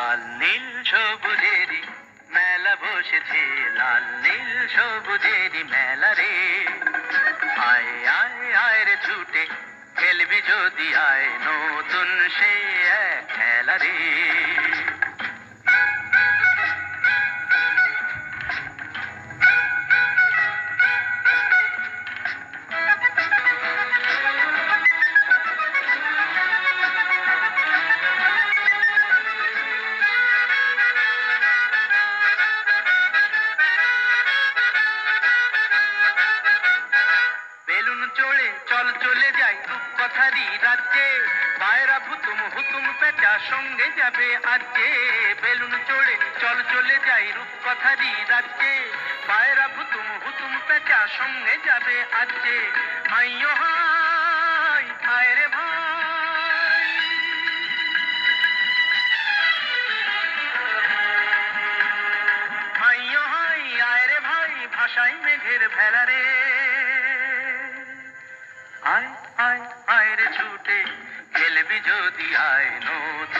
লাল নীল সবুজেরই মেলা বসেছে, লাল নীল সবুজেরই মেলা রে। আয় আয় আয় রে ছুটে খেলবি যদি আয়, নতুন সে এক খেলা রে। বেলুন চড়ে চল চলে যাই রূপকথারই রাজ্যে, পায়রা ভুতুম হুতুম পেঁচা সঙ্গে যাবে আজকে। বেলুন চড়ে চল চলে যাই রূপকথারই রাজ্যে, পায়রা ভুতুম হুতুম পেঁচা সঙ্গে যাবে আজকে। হাইয়ো হাই হায় রে ভাই, হাইয়ো হাই আয় রে ভাই, ভাষাই মেঘের ভেলা রে। আয় আয় আয় রে ছুটে খেলবি যদি আয়, নতুন